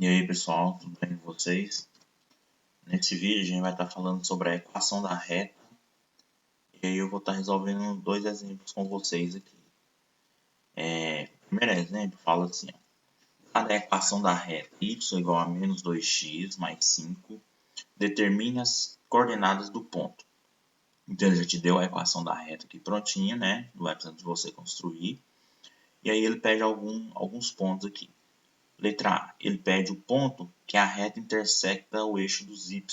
E aí pessoal, tudo bem com vocês? Nesse vídeo a gente vai estar falando sobre a equação da reta. E aí eu vou estar resolvendo dois exemplos com vocês aqui. O primeiro exemplo fala assim, ó, dada a equação da reta y igual a menos 2x mais 5, determine as coordenadas do ponto. Então ele já te deu a equação da reta aqui prontinha, né? Não vai precisar de você construir. E aí ele pede alguns pontos aqui. Letra A, ele pede o ponto que a reta intersecta o eixo dos y.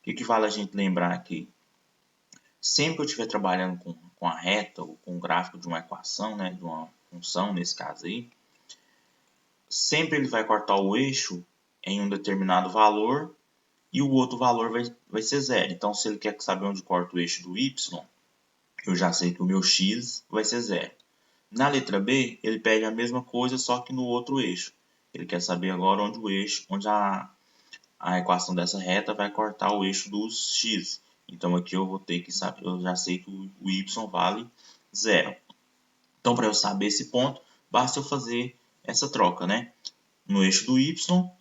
O que vale a gente lembrar aqui? Sempre que eu estiver trabalhando com a reta ou com o gráfico de uma equação, né, de uma função nesse caso aí, sempre ele vai cortar o eixo em um determinado valor e o outro valor vai ser zero. Então, se ele quer saber onde corta o eixo do y, eu já sei que o meu x vai ser zero. Na letra B, ele pede a mesma coisa, só que no outro eixo. Ele quer saber agora onde a equação dessa reta vai cortar o eixo dos x. Então aqui eu vou ter que saber, eu já sei que o y vale zero. Então para eu saber esse ponto, basta eu fazer essa troca, né? No eixo do y,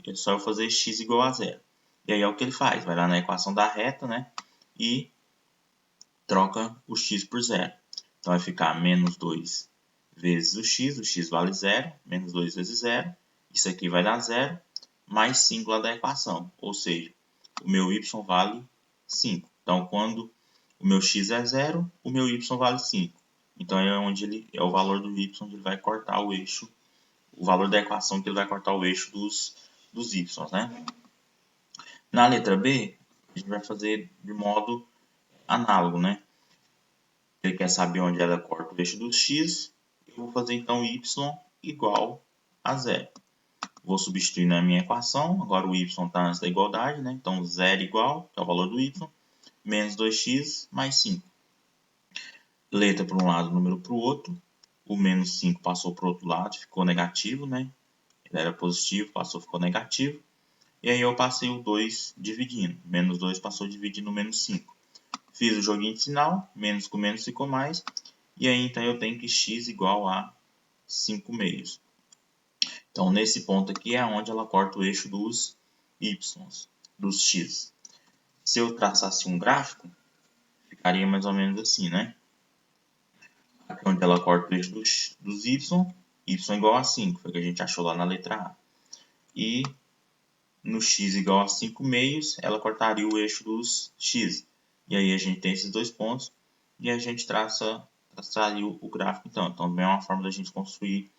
é só eu fazer x igual a zero. E aí é o que ele faz, vai lá na equação da reta, né? E troca o x por zero. Então vai ficar menos 2 vezes o x vale zero, menos 2 vezes zero. Isso aqui vai dar zero, mais 5 lá da equação, ou seja, o meu y vale 5. Então, quando o meu x é zero, o meu y vale 5. Então, é o valor do y onde ele vai cortar o eixo, o valor da equação que ele vai cortar o eixo dos y, né? Na letra B, a gente vai fazer de modo análogo, né? Ele quer saber onde ela corta o eixo do x, eu vou fazer então y igual a zero. Vou substituir na minha equação, agora o y está antes da igualdade, né? Então zero igual, que é o valor do y, menos 2x mais 5. Letra para um lado, número para o outro. O menos 5 passou para o outro lado, ficou negativo, né? Ele era positivo, ficou negativo. E aí eu passei o 2 dividindo. Menos 2 passou dividindo o menos 5. Fiz o joguinho de sinal, menos com menos ficou mais. E aí então eu tenho que x igual a 5 meios. Então nesse ponto aqui é onde ela corta o eixo dos y, dos x. Se eu traçasse um gráfico, ficaria mais ou menos assim, né? Aqui onde ela corta o eixo dos y igual a 5, foi o que a gente achou lá na letra A. E no x igual a 5 meios, ela cortaria o eixo dos x. E aí a gente tem esses dois pontos e a gente traçaria o gráfico então. Então também é uma forma da gente construir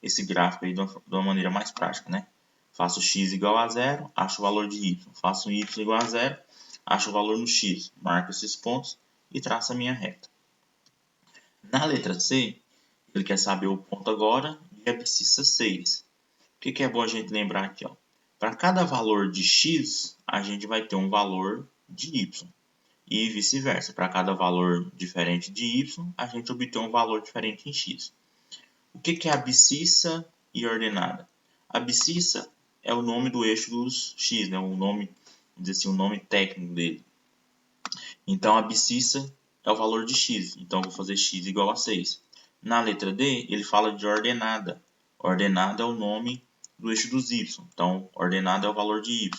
esse gráfico aí de uma maneira mais prática, né? Faço x igual a zero, acho o valor de y. Faço y igual a zero, acho o valor no x. Marco esses pontos e traço a minha reta. Na letra C, ele quer saber o ponto agora de abscissa 6. O que é bom a gente lembrar aqui? Para cada valor de x, a gente vai ter um valor de y. E vice-versa. Para cada valor diferente de y, a gente obtém um valor diferente em x. O que é abscissa e ordenada? Abscissa é o nome do eixo dos x, né? O nome, vamos dizer assim, o nome técnico dele. Então, abscissa é o valor de x. Então, eu vou fazer x igual a 6. Na letra D, ele fala de ordenada. Ordenada é o nome do eixo dos y. Então, ordenada é o valor de y.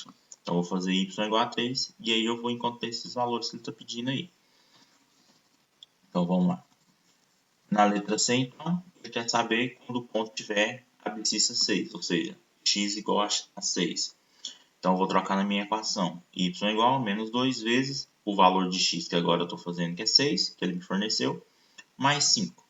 Então, eu vou fazer y igual a 3. E aí, eu vou encontrar esses valores que ele está pedindo aí. Então, vamos lá. Na letra C, então, ele quer saber quando o ponto tiver abscissa 6. Ou seja, x igual a 6. Então, eu vou trocar na minha equação. Y igual a menos 2 vezes o valor de x que agora eu estou fazendo, que é 6, que ele me forneceu, mais 5.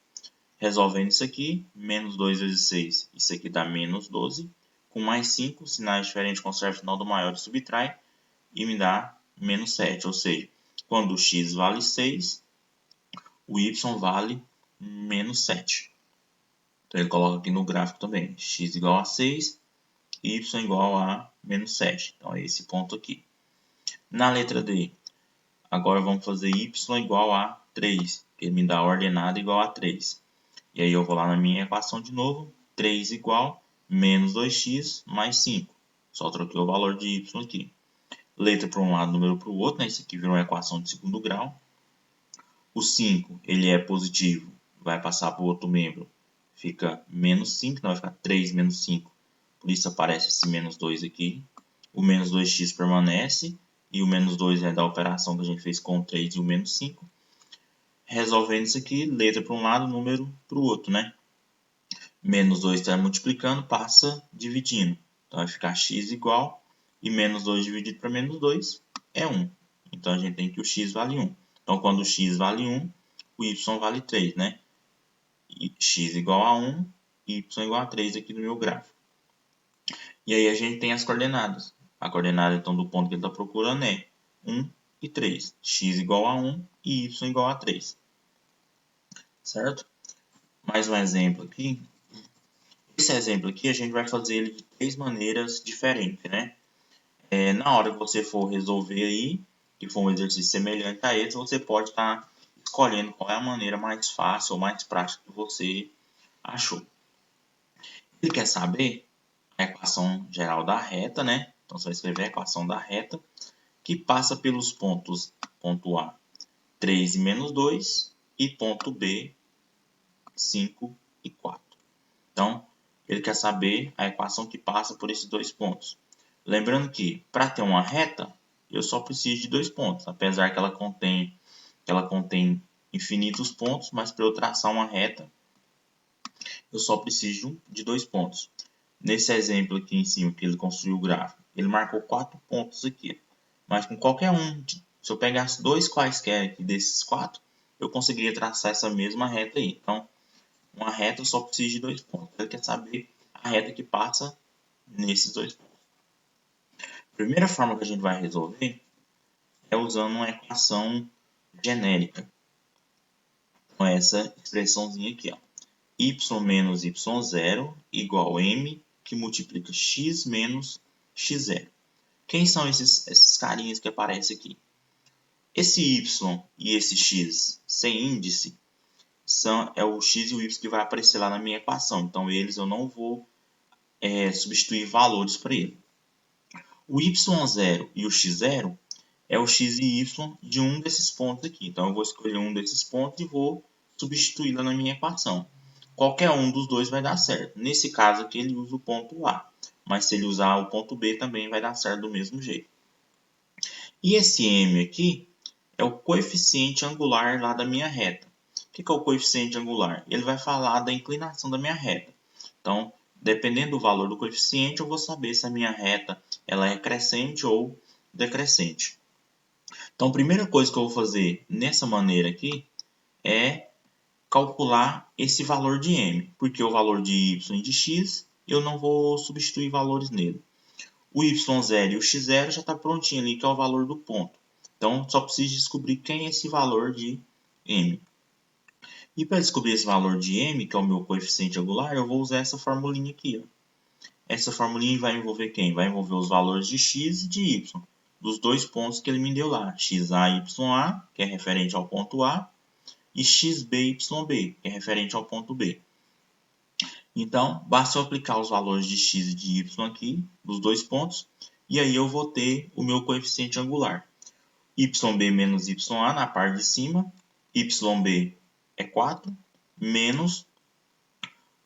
Resolvendo isso aqui, menos 2 vezes 6, isso aqui dá menos 12. Com mais 5, sinais diferentes, conserva o final do maior e subtrai, e me dá menos 7. Ou seja, quando o x vale 6, o y vale menos 7. Então, ele coloca aqui no gráfico também, x igual a 6, y igual a menos 7. Então, é esse ponto aqui. Na letra D, agora vamos fazer y igual a 3, que me dá a ordenada igual a 3. E aí eu vou lá na minha equação de novo, 3 igual menos 2x mais 5. Só troquei o valor de y aqui. Letra para um lado, número para o outro, né? Isso aqui virou uma equação de segundo grau. O 5, ele é positivo, vai passar para o outro membro, fica menos 5, então vai ficar 3 menos 5 por isso aparece esse menos 2 aqui. O menos 2x permanece, e o menos 2 é da operação que a gente fez com o 3 e o menos 5. Resolvendo isso aqui, letra para um lado, número para o outro, né? Menos 2 está multiplicando, passa dividindo. Então vai ficar x igual, e menos 2 dividido para menos 2 é 1. Então a gente tem que o x vale 1. Então quando o x vale 1, o y vale 3, né? E x igual a 1, y igual a 3 aqui no meu gráfico. E aí a gente tem as coordenadas. A coordenada então do ponto que ele está procurando é 1 e 3. X igual a 1 e y igual a 3. Certo? Mais um exemplo aqui. Esse exemplo aqui a gente vai fazer ele de 3 maneiras diferentes, né? Na hora que você for resolver aí, que for um exercício semelhante a esse, você pode estar escolhendo qual é a maneira mais fácil ou mais prática que você achou. Ele quer saber a equação geral da reta, né? Então você vai escrever a equação da reta, que passa pelos pontos, ponto A, 3 e menos 2, e ponto B, 5 e 4. Então, ele quer saber a equação que passa por esses dois pontos. Lembrando que, para ter uma reta, eu só preciso de 2 pontos, apesar que ela contém infinitos pontos, mas para eu traçar uma reta, eu só preciso de 2 pontos. Nesse exemplo aqui em cima, que ele construiu o gráfico, ele marcou 4 pontos aqui. Mas com qualquer um, se eu pegasse 2 quaisquer aqui desses 4, eu conseguiria traçar essa mesma reta aí. Então, uma reta eu só preciso de 2 pontos. Ele quer saber a reta que passa nesses 2 pontos. A primeira forma que a gente vai resolver é usando uma equação genérica. Com essa expressãozinha aqui, ó. Y menos y0 igual a m que multiplica x menos x0. Quem são esses carinhas que aparecem aqui? Esse y e esse x sem índice é o x e o y que vai aparecer lá na minha equação. Então, eles eu não vou substituir valores para ele. O y0 e o x0 é o x e y de um desses pontos aqui. Então, eu vou escolher um desses pontos e vou substituí lá na minha equação. Qualquer um dos dois vai dar certo. Nesse caso aqui, ele usa o ponto A. Mas se ele usar o ponto B, também vai dar certo do mesmo jeito. E esse m aqui é o coeficiente angular lá da minha reta. O que é o coeficiente angular? Ele vai falar da inclinação da minha reta. Então, dependendo do valor do coeficiente, eu vou saber se a minha reta ela é crescente ou decrescente. Então, a primeira coisa que eu vou fazer nessa maneira aqui é calcular esse valor de m, porque o valor de y e de x eu não vou substituir valores nele. O y0 e o x0 já está prontinho ali, que é o valor do ponto. Então, só preciso descobrir quem é esse valor de m. E para descobrir esse valor de m, que é o meu coeficiente angular, eu vou usar essa formulinha aqui. Ó. Essa formulinha vai envolver quem? Vai envolver os valores de x e de y, dos dois pontos que ele me deu lá, xa e ya, que é referente ao ponto A, e xb e yb, que é referente ao ponto B. Então, basta eu aplicar os valores de x e de y aqui, dos dois pontos, e aí eu vou ter o meu coeficiente angular. Yb menos ya na parte de cima, yb é 4, menos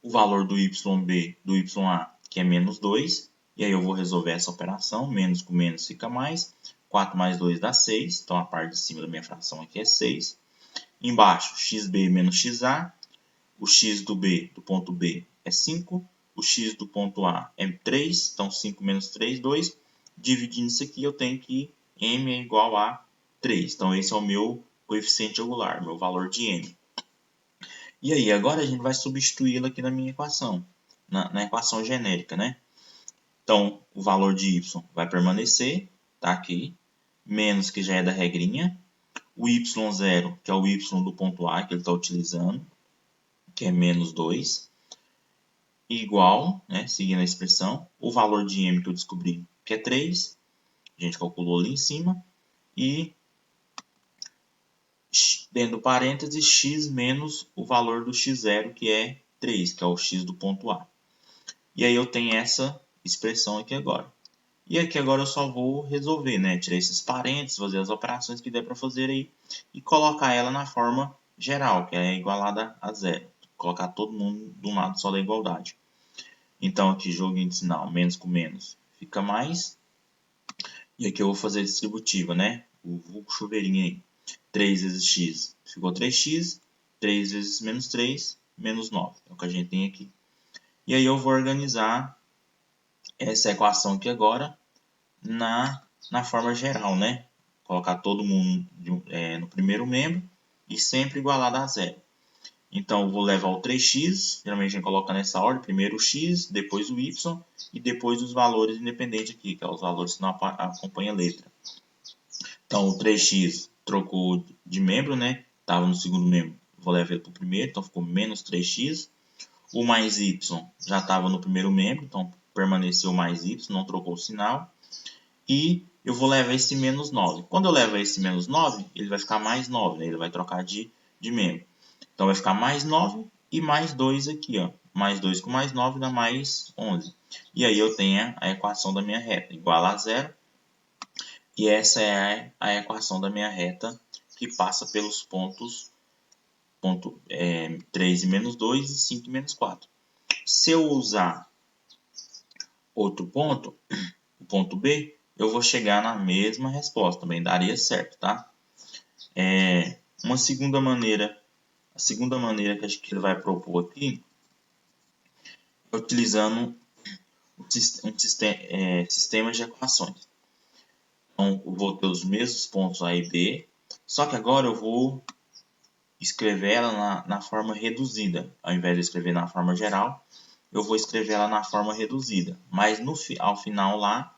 o valor do yb do ya, que é menos 2, e aí eu vou resolver essa operação, menos com menos fica mais, 4 mais 2 dá 6, então a parte de cima da minha fração aqui é 6. Embaixo, xb menos xa, o x do b, do ponto B, é 5, o x do ponto A é 3, então 5 menos 3, 2. Dividindo isso aqui, eu tenho que m é igual a 3. Então, esse é o meu coeficiente angular, meu valor de m. E aí, agora a gente vai substituí-lo aqui na minha equação, na equação genérica, né? Então, o valor de y vai permanecer, tá aqui, menos que já é da regrinha, o y0, que é o y do ponto A que ele está utilizando, que é menos 2, igual, né, seguindo a expressão, o valor de m que eu descobri, que é 3, a gente calculou ali em cima, e dentro do parênteses, x menos o valor do x0, que é 3, que é o x do ponto A. E aí eu tenho essa expressão aqui agora. E aqui agora eu só vou resolver, né, tirar esses parênteses, fazer as operações que der para fazer aí, e colocar ela na forma geral, que é igualada a zero. Colocar todo mundo de um lado só da igualdade. Então aqui joguinho de sinal, menos com menos fica mais. E aqui eu vou fazer a distributiva, né? O vulgo chuveirinho aí. 3 vezes x ficou 3x. 3 vezes menos 3, menos 9. É o que a gente tem aqui. E aí eu vou organizar essa equação aqui agora na forma geral, né? Colocar todo mundo no primeiro membro e sempre igualado a zero. Então, eu vou levar o 3x, geralmente a gente coloca nessa ordem, primeiro o x, depois o y e depois os valores independentes aqui, que é os valores que não acompanham a letra. Então, o 3x trocou de membro, né? Estava no segundo membro, vou levar ele para o primeiro, então ficou menos 3x. O mais y já estava no primeiro membro, então permaneceu mais y, não trocou o sinal. E eu vou levar esse menos 9. Quando eu levo esse menos 9, ele vai ficar mais 9, né? Ele vai trocar de membro. Então vai ficar mais 9 e mais 2 aqui, ó. Mais 2 com mais 9 dá mais 11. E aí eu tenho a equação da minha reta, igual a zero. E essa é a equação da minha reta que passa pelos pontos 3 e menos 2 e 5 e menos 4. Se eu usar outro ponto, o ponto B, eu vou chegar na mesma resposta, também daria certo, tá? Uma segunda maneira, a segunda maneira que acho que ele vai propor aqui é utilizando um sistema de equações. Então, eu vou ter os mesmos pontos A e B, só que agora eu vou escrever ela na forma reduzida. Ao invés de escrever na forma geral, eu vou escrever ela na forma reduzida. Mas ao final lá,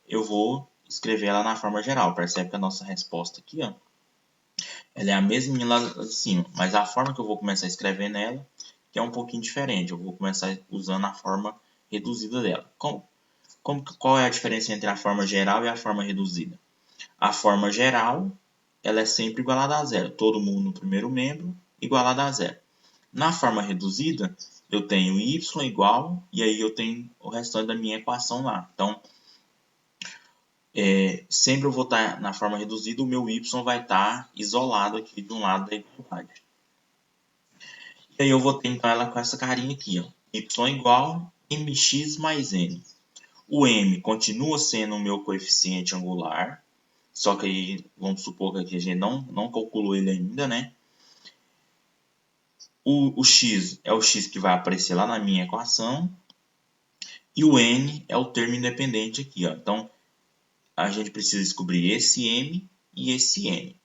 eu vou escrever ela na forma geral. Percebe que a nossa resposta aqui, ó, ela é a mesma lá de cima, mas a forma que eu vou começar a escrever nela que é um pouquinho diferente. Eu vou começar usando a forma reduzida dela. Qual é a diferença entre a forma geral e a forma reduzida? A forma geral, ela é sempre igualada a zero. Todo mundo no primeiro membro, igualada a zero. Na forma reduzida, eu tenho y igual, e aí eu tenho o restante da minha equação lá. Então, sempre eu vou estar na forma reduzida, o meu y vai estar isolado aqui de um lado da igualdade. E aí eu vou ter então ela com essa carinha aqui, ó. Y igual mx mais n. O m continua sendo o meu coeficiente angular, só que aí vamos supor que aqui a gente não calculou ele ainda, né? O x é o x que vai aparecer lá na minha equação e o n é o termo independente aqui, ó. Então a gente precisa descobrir esse m e esse n.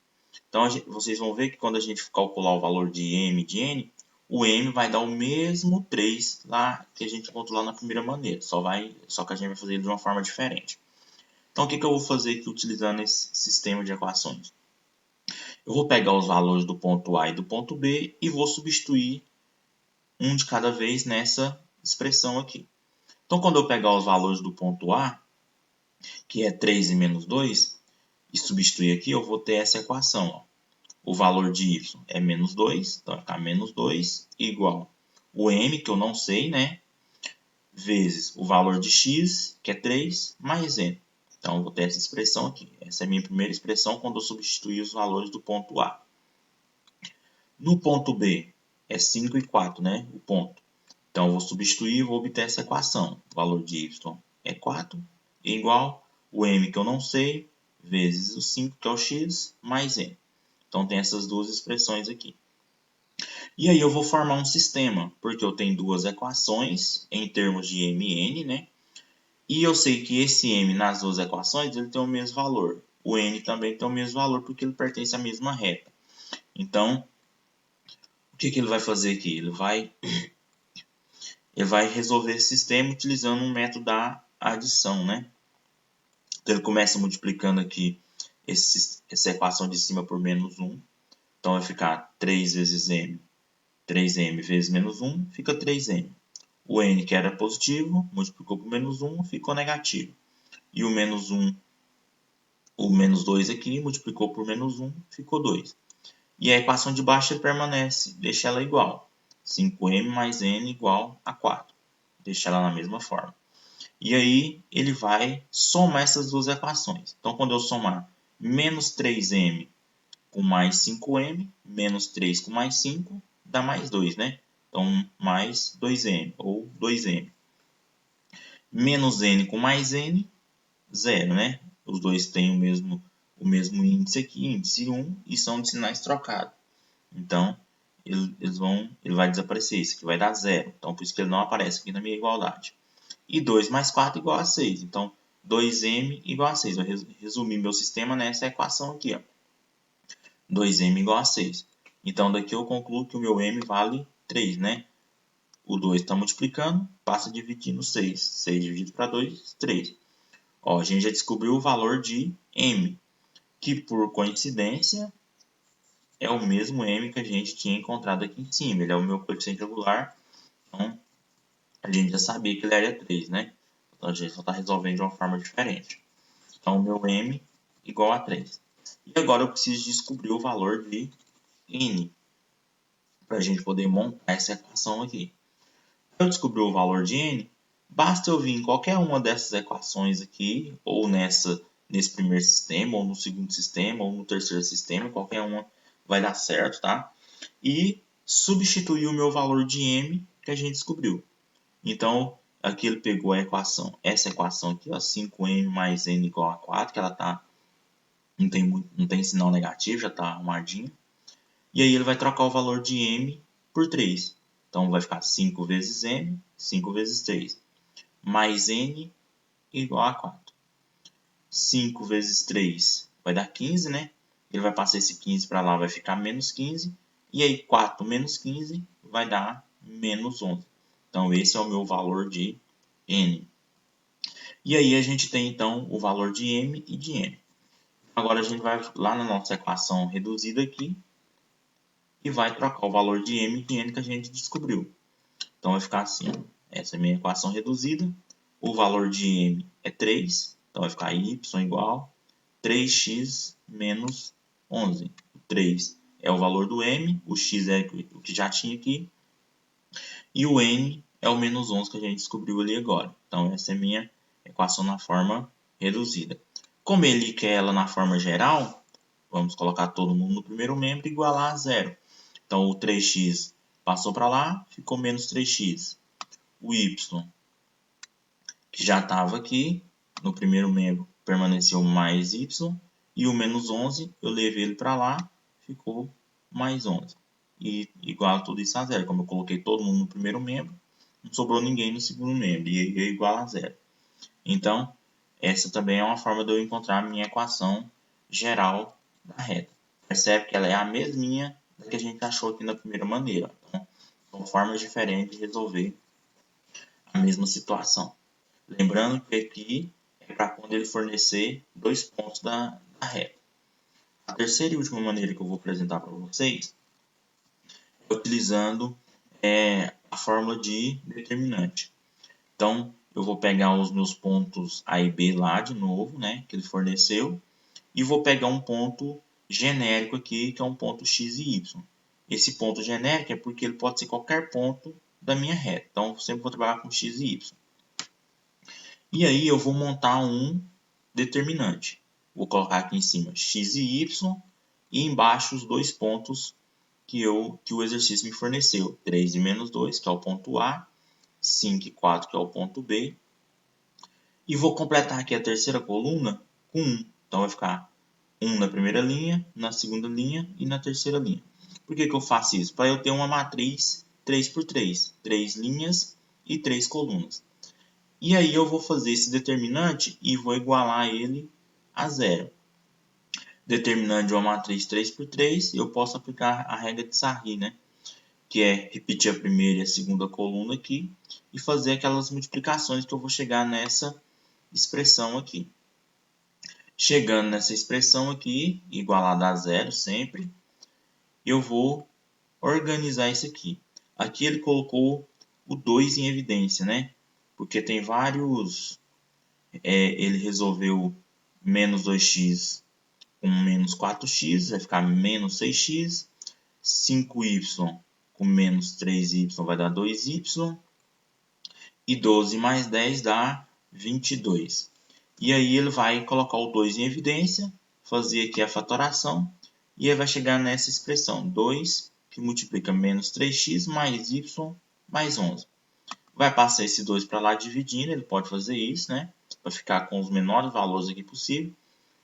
Então vocês vão ver que quando a gente calcular o valor de m e de n, o m vai dar o mesmo 3 lá que a gente encontrou lá na primeira maneira, só que a gente vai fazer ele de uma forma diferente. Então o que eu vou fazer aqui utilizando esse sistema de equações? Eu vou pegar os valores do ponto A e do ponto B e vou substituir um de cada vez nessa expressão aqui. Então quando eu pegar os valores do ponto A, que é 3 e menos 2, e substituir aqui, eu vou ter essa equação, ó. O valor de y é menos 2, então vai ficar menos 2 igual o m, que eu não sei, né? Vezes o valor de x, que é 3, mais n. Então, eu vou ter essa expressão aqui. Essa é a minha primeira expressão quando eu substituir os valores do ponto A. No ponto B, é 5 e 4, né? O ponto. Então, eu vou substituir e vou obter essa equação. O valor de y é 4, igual o m, que eu não sei, vezes o 5, que é o x, mais n. Então, tem essas duas expressões aqui. E aí eu vou formar um sistema, porque eu tenho duas equações em termos de m e n, né? E eu sei que esse m nas duas equações ele tem o mesmo valor. O n também tem o mesmo valor porque ele pertence à mesma reta. Então, o que ele vai fazer aqui? Ele vai resolver esse sistema utilizando um método da adição, né? Então, ele começa multiplicando aqui essa equação de cima por menos 1. Então, vai ficar 3 vezes m. 3m vezes menos 1 fica 3m. O n, que era positivo, multiplicou por menos 1, ficou negativo. E o menos 1, o menos 2 aqui, multiplicou por menos 1, ficou 2. E a equação de baixo ele permanece, deixa ela igual. 5m mais n igual a 4. Deixa ela na mesma forma. E aí ele vai somar essas duas equações. Então, quando eu somar menos 3m com mais 5m, menos 3 com mais 5, dá mais 2, né? Então, mais 2m, ou 2m. Menos n com mais n, 0, né? Os dois têm o mesmo índice aqui, índice 1, e são de sinais trocados. Então, ele vai desaparecer, isso aqui vai dar 0. Então, por isso que ele não aparece aqui na minha igualdade. E 2 mais 4 igual a 6. Então, 2m igual a 6. Eu resumi meu sistema nessa equação aqui, ó. 2m igual a 6. Então, daqui eu concluo que o meu m vale 3, né? O 2 está multiplicando, passa a dividir no 6. 6 dividido para 2, 3. Ó, a gente já descobriu o valor de m, que por coincidência é o mesmo m que a gente tinha encontrado aqui em cima. Ele é o meu coeficiente angular, então a gente já sabia que ele era 3, né? Então a gente só está resolvendo de uma forma diferente. Então o meu m igual a 3. E agora eu preciso descobrir o valor de n, para a gente poder montar essa equação aqui. Para eu descobrir o valor de n, basta eu vir em qualquer uma dessas equações aqui, ou nesse primeiro sistema, ou no segundo sistema, ou no terceiro sistema, qualquer uma vai dar certo, tá? E substituir o meu valor de m que a gente descobriu. Então, aqui ele pegou a equação, essa equação aqui, ó, 5m mais n igual a 4, que ela não tem sinal negativo, já está arrumadinho. E aí ele vai trocar o valor de m por 3. Então, vai ficar 5 vezes m, 5 vezes 3, mais n igual a 4. 5 vezes 3 vai dar 15, né? Ele vai passar esse 15 para lá, vai ficar menos 15. E aí, 4 menos 15 vai dar menos 11. Então, esse é o meu valor de n. E aí, a gente tem, então, o valor de m e de n. Agora, a gente vai lá na nossa equação reduzida aqui e vai trocar o valor de m e de n que a gente descobriu. Então, vai ficar assim, ó. Essa é a minha equação reduzida. O valor de m é 3, então vai ficar y igual 3x menos 11. O 3 é o valor do m, o x é o que já tinha aqui, e o n é o menos 11 que a gente descobriu ali agora. Então, essa é a minha equação na forma reduzida. Como ele quer ela na forma geral, vamos colocar todo mundo no primeiro membro e igualar a 0. Então, o 3x passou para lá, ficou menos 3x. O y, que já estava aqui, no primeiro membro, permaneceu mais y. E o menos 11, eu levei ele para lá, ficou mais 11. E igual tudo isso a 0. Como eu coloquei todo mundo no primeiro membro, não sobrou ninguém no segundo membro. E é igual a 0. Então, essa também é uma forma de eu encontrar a minha equação geral da reta. Percebe que ela é a mesminha da que a gente achou aqui na primeira maneira. Então, são formas diferentes de resolver a mesma situação. Lembrando que aqui é para quando ele fornecer 2 pontos da reta. A terceira e última maneira que eu vou apresentar para vocês é utilizando a fórmula de determinante. Então, eu vou pegar os meus pontos A e B lá de novo, né, que ele forneceu, e vou pegar um ponto genérico aqui, que é um ponto x e y. Esse ponto genérico é porque ele pode ser qualquer ponto da minha reta. Então, eu sempre vou trabalhar com x e y. E aí, eu vou montar um determinante. Vou colocar aqui em cima x e y, e embaixo os 2 pontos que o exercício me forneceu. 3 e menos 2, que é o ponto A, 5 e 4, que é o ponto B. E vou completar aqui a terceira coluna com 1. Então, vai ficar 1 na primeira linha, na segunda linha e na terceira linha. Por que eu faço isso? Para eu ter uma matriz 3 por 3. 3 linhas e 3 colunas. E aí eu vou fazer esse determinante e vou igualar ele a 0. Determinante de uma matriz 3 por 3, eu posso aplicar a regra de Sarri, né? Que é repetir a primeira e a segunda coluna aqui e fazer aquelas multiplicações que eu vou chegar nessa expressão aqui. Chegando nessa expressão aqui, igualada a 0 sempre, eu vou organizar isso aqui. Aqui ele colocou o 2 em evidência, né? Porque tem vários... ele resolveu menos 2x com menos 4x, vai ficar menos 6x. 5y com menos 3y vai dar 2y. E 12 mais 10 dá 22. E aí ele vai colocar o 2 em evidência, fazer aqui a fatoração, e aí vai chegar nessa expressão 2, que multiplica menos 3x mais y mais 11. vai passar esse 2 para lá dividindo, ele pode fazer isso, né? Vai ficar com os menores valores aqui possível.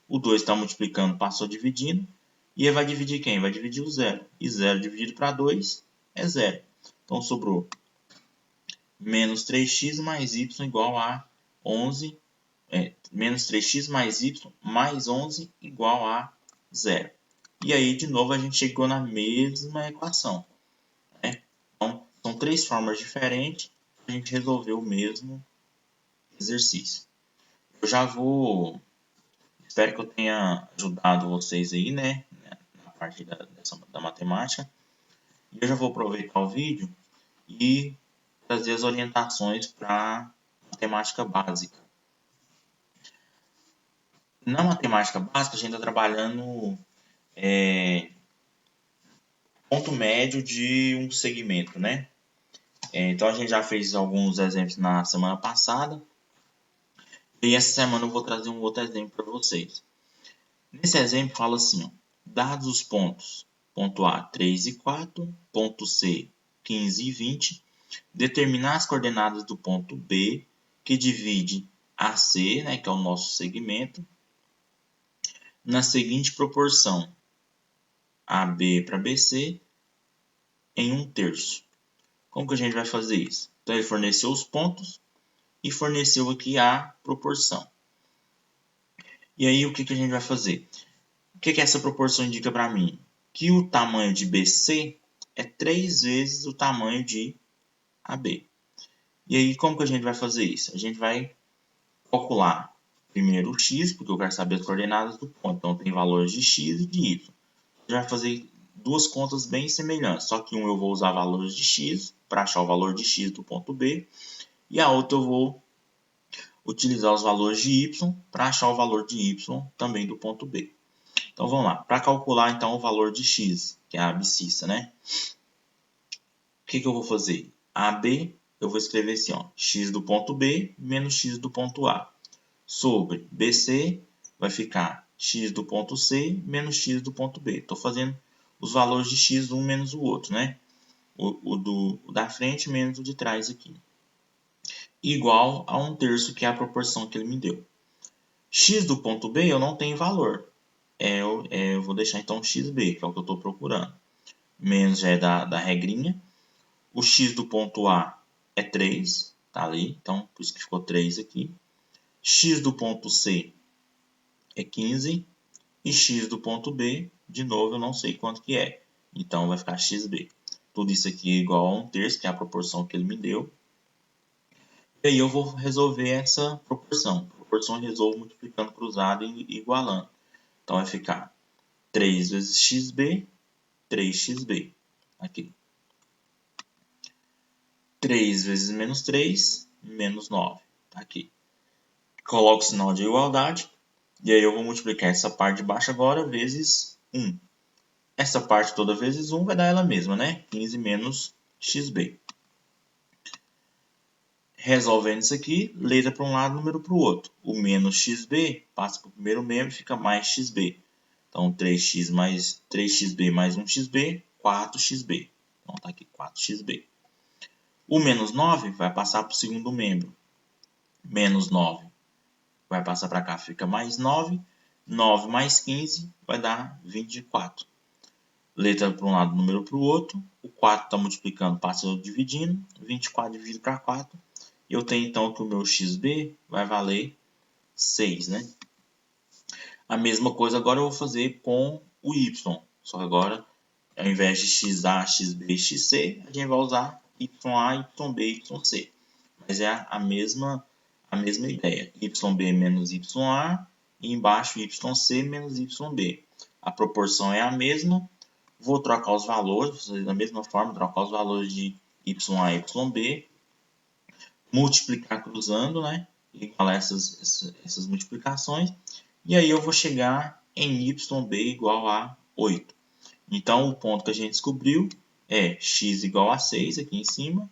O 2 está multiplicando, passou dividindo. E ele vai dividir quem? Vai dividir o 0. E 0 dividido para 2 é 0. Então sobrou menos 3x mais y igual a 11. Menos 3x mais y mais 11 igual a 0. E aí, de novo, a gente chegou na mesma equação. Né? Então, são três formas diferentes para a gente resolver o mesmo exercício. Eu já vou... Espero que eu tenha ajudado vocês aí, né? Na parte da matemática. E eu já vou aproveitar o vídeo e trazer as orientações para matemática básica. Na matemática básica, a gente está trabalhando ponto médio de um segmento, né? Então, a gente já fez alguns exemplos na semana passada. E essa semana eu vou trazer um outro exemplo para vocês. Nesse exemplo, fala assim, ó, dados os pontos, ponto A, 3 e 4, ponto C, 15 e 20, determinar as coordenadas do ponto B, que divide AC, né, que é o nosso segmento, na seguinte proporção, AB para BC, em 1/3. Como que a gente vai fazer isso? Então, ele forneceu os pontos e forneceu aqui a proporção. E aí, o que a gente vai fazer? O que essa proporção indica para mim? Que o tamanho de BC é 3 vezes o tamanho de AB. E aí, como que a gente vai fazer isso? A gente vai calcular primeiro o x, porque eu quero saber as coordenadas do ponto. Então, tem valores de x e de y. A gente vai fazer duas contas bem semelhantes, só que eu vou usar valores de x para achar o valor de x do ponto B, e a outra eu vou utilizar os valores de y para achar o valor de y também do ponto B. Então vamos lá, para calcular então o valor de x, que é a abscissa, né? O que eu vou fazer? AB, eu vou escrever assim, ó, x do ponto B menos x do ponto A. Sobre BC, vai ficar x do ponto C menos x do ponto B. Estou fazendo os valores de x um menos o outro, né? O da frente menos o de trás aqui. Igual a 1/3, que é a proporção que ele me deu. X do ponto B eu não tenho valor. Eu vou deixar então xb, que é o que eu estou procurando. Menos já é da regrinha. O x do ponto A é 3, tá ali, então por isso que ficou 3 aqui. X do ponto C é 15 e x do ponto B, de novo, eu não sei quanto que é, então vai ficar xb. Tudo isso aqui é igual a 1/3, que é a proporção que ele me deu. E aí eu vou resolver essa proporção. Proporção eu resolvo multiplicando cruzado e igualando. Então vai ficar 3 vezes xb, 3xb. Aqui. 3 vezes menos 3, menos 9. Aqui. Coloco o sinal de igualdade. E aí eu vou multiplicar essa parte de baixo agora vezes 1. Essa parte toda vezes 1 vai dar ela mesma, né? 15 menos xb. Resolvendo isso aqui, letra para um lado, número para o outro. O menos xb passa para o primeiro membro e fica mais xb. Então, 3xb mais 1xb, 4xb. Então, está aqui 4xb. O menos 9 vai passar para o segundo membro. Menos 9 vai passar para cá, fica mais 9. 9 mais 15 vai dar 24. Letra para um lado, número para o outro. O 4 está multiplicando, passa dividindo. 24 dividido para 4. Eu tenho então que o meu xb vai valer 6, né? A mesma coisa agora eu vou fazer com o y. Só que agora, ao invés de xa, xb e xc, a gente vai usar ya, yb, yc. Mas é a mesma ideia. yb menos ya e embaixo yc menos yb. A proporção é a mesma. Vou trocar os valores, da mesma forma, trocar os valores de ya e yb. Multiplicar cruzando, né? Igualar essas multiplicações. E aí eu vou chegar em yb igual a 8. Então, o ponto que a gente descobriu é x igual a 6 aqui em cima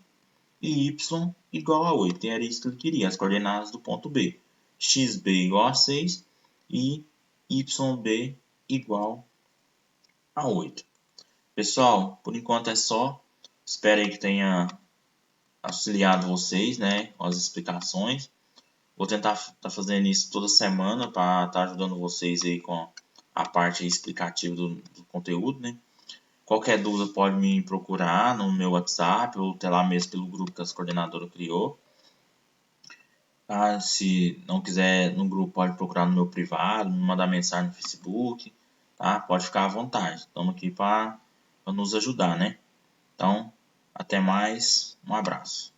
e y igual a 8. E era isso que ele queria, as coordenadas do ponto B. xb igual a 6 e yb igual a 8. Pessoal, por enquanto é só. Espero aí que tenha auxiliado vocês, né, com as explicações. Vou tentar estar fazendo isso toda semana para estar ajudando vocês aí com a parte explicativa do conteúdo, né. Qualquer dúvida pode me procurar no meu WhatsApp ou até lá mesmo pelo grupo que as coordenadoras criou. Tá? Se não quiser no grupo, pode procurar no meu privado, me mandar mensagem no Facebook, tá? Pode ficar à vontade. Estamos aqui para nos ajudar, né? Então, até mais. Um abraço.